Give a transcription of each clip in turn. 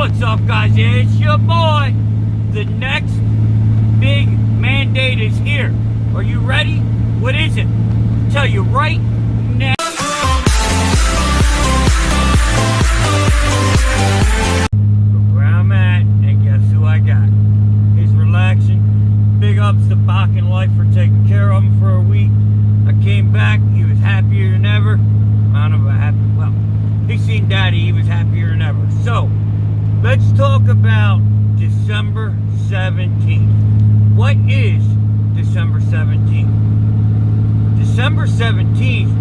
What's up, guys? It's your boy. The next big mandate is here. Are you ready? What is it? I'll tell you right now. Look where I'm at, and guess who I got? He's relaxing. Big ups to Bach and Life for taking care of him for a week. I came back. He was happier than ever. I don't know about happy. Well, he seen Daddy. He was happier than ever. So, let's talk about December 17th. What is December 17th? December 17th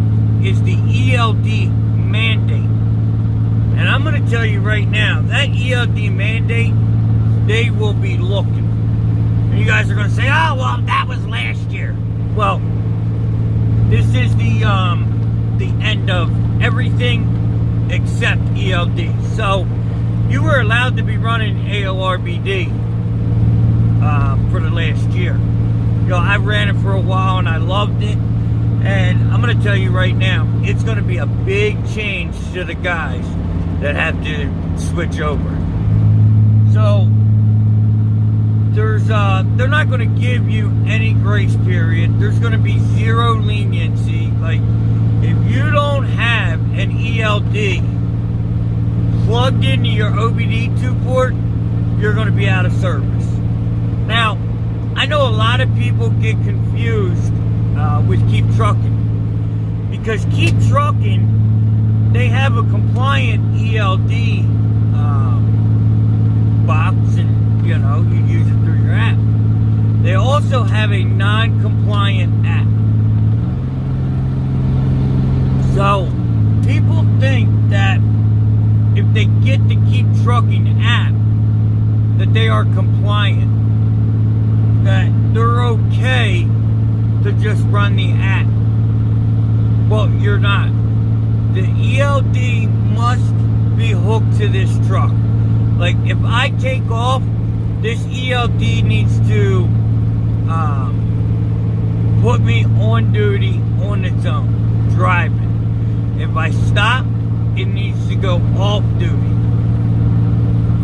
is the ELD mandate. And I'm going to tell you right now, that ELD mandate, they will be looking. And you guys are going to say, oh, well, that was last year. Well, this is the end of everything except ELD. So, you were allowed to be running Aorbd for the last year. You know, I ran it for a while and I loved it. And I'm going to tell you right now, it's going to be a big change to the guys that have to switch over. So, they're not going to give you any grace period. There's going to be zero leniency. Like, if you don't have an ELD plugged into your OBD2 port, you're going to be out of service. Now, I know a lot of people get confused with Keep Trucking, because Keep Trucking, they have a compliant ELD box, and you know, you use it through your app. They also have a non-compliant app. So, people think that if they get the Keep Trucking app, that they are compliant, that they're okay to just run the app. Well, you're not. The ELD must be hooked to this truck. Like, if I take off, this ELD needs to put me on duty on its own, driving. If I stop, it needs to go off duty.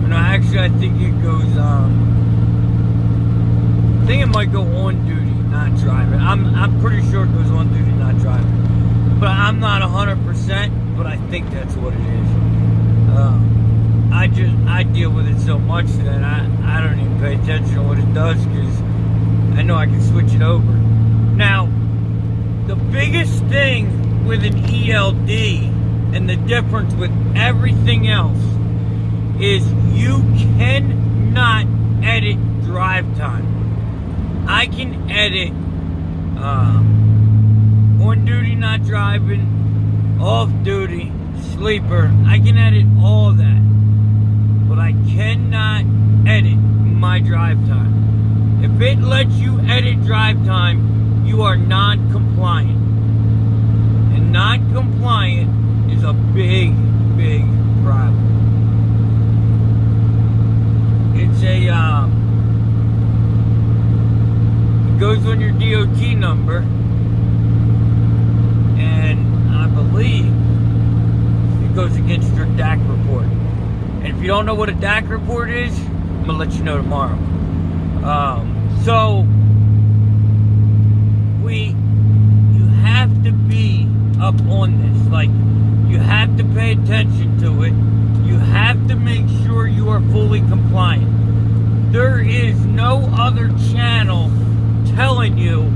No, actually, I think it goes, I think it might go on duty, not driving. I'm pretty sure it goes on duty, not driving. But I'm not 100%, but I think that's what it is. I deal with it so much that I don't even pay attention to what it does, because I know I can switch it over. Now, the biggest thing with an ELD and the difference with everything else is you cannot edit drive time. I can edit on duty, not driving, off duty, sleeper. I can edit all that. But I cannot edit my drive time. If it lets you edit drive time, you are non-compliant. And non-compliant is a big, big problem. It's a, it goes on your DOT number, and I believe it goes against your DAC report. And if you don't know what a DAC report is, I'm gonna let you know tomorrow. So, you have to be up on this. Like, you have to pay attention to it. You have to make sure you are fully compliant. There is no other channel telling you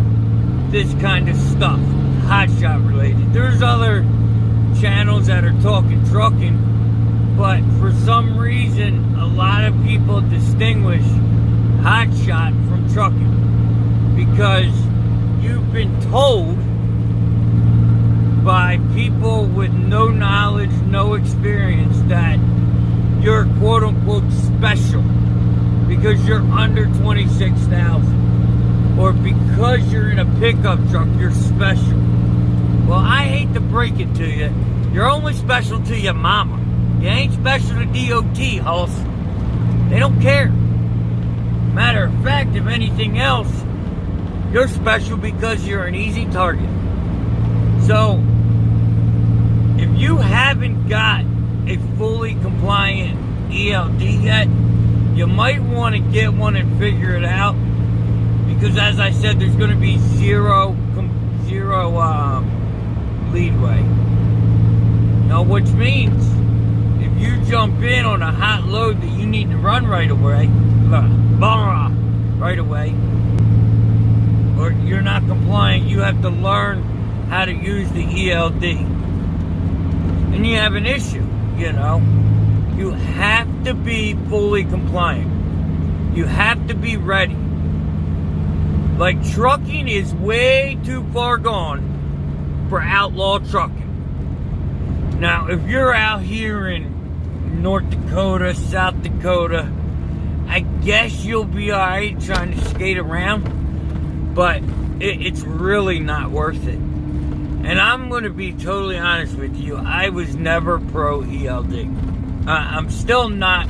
this kind of stuff, hotshot related. There's other channels that are talking trucking, but for some reason, a lot of people distinguish hotshot from trucking, because you've been told by people with no knowledge, no experience, that you're quote-unquote special because you're under 26,000, or because you're in a pickup truck, you're special. Well, I hate to break it to you. You're only special to your mama. You ain't special to DOT, hoss. They don't care. Matter of fact, if anything else, you're special because you're an easy target. So, if you haven't got a fully compliant ELD yet, you might want to get one and figure it out, because as I said, there's going to be zero leadway. Now, which means if you jump in on a hot load that you need to run right away, or you're not compliant, you have to learn how to use the ELD. And you have an issue, you know. You have to be fully compliant. You have to be ready. Like, trucking is way too far gone for outlaw trucking. Now, if you're out here in North Dakota, South Dakota, I guess you'll be alright trying to skate around, but it's really not worth it. And I'm going to be totally honest with you, I was never pro ELD. I'm still not,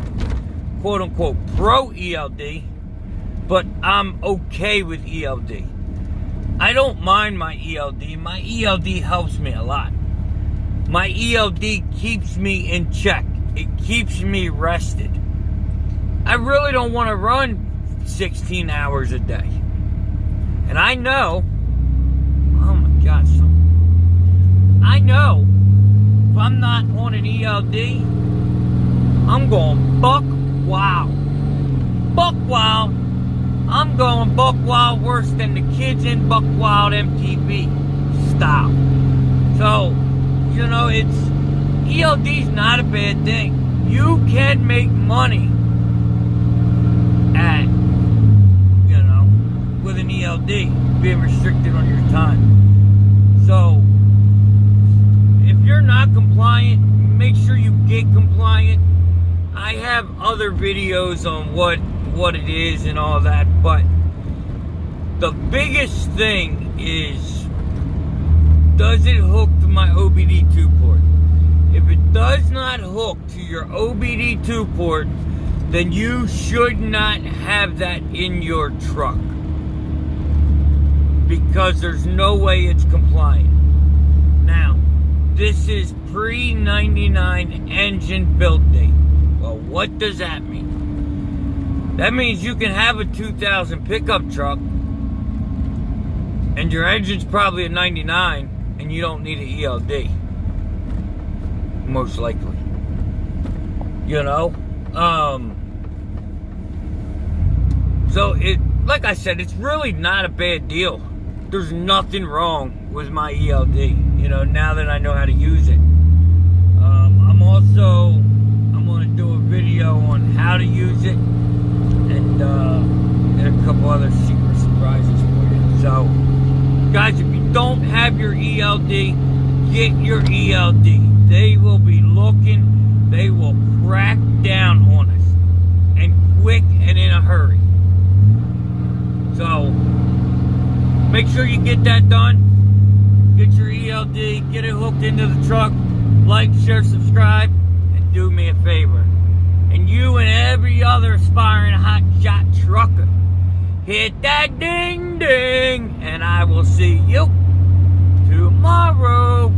quote unquote, pro ELD, but I'm okay with ELD. I don't mind my ELD. My ELD helps me a lot. My ELD keeps me in check. It keeps me rested. I really don't want to run 16 hours a day. And I know, oh my gosh, I know if I'm not on an ELD, I'm going buck wild. Buck wild. I'm going buck wild worse than the kids in Buck Wild MTV style. So, you know, ELD's not a bad thing. You can make money at, you know, with an ELD, being restricted on your time. So, if you're not compliant, make sure you get compliant. I have other videos on what it is and all that, but the biggest thing is, does it hook to my OBD2 port? If it does not hook to your OBD2 port, then you should not have that in your truck, because there's no way it's compliant. Now, this is pre-99 engine build date. Well, what does that mean? That means you can have a 2000 pickup truck and your engine's probably a 99 and you don't need an ELD. Most likely. You know? So, like I said, it's really not a bad deal. There's nothing wrong with my ELD, you know, now that I know how to use it. I'm going to do a video on how to use it, and a couple other secret surprises for you. So, guys, if you don't have your ELD, get your ELD. They will be looking, they will crack down on us, and quick and in a hurry. So, make sure you get that done. Get your ELD, get it hooked into the truck, like, share, subscribe, and do me a favor. And you and every other aspiring hotshot trucker, hit that ding ding, and I will see you tomorrow.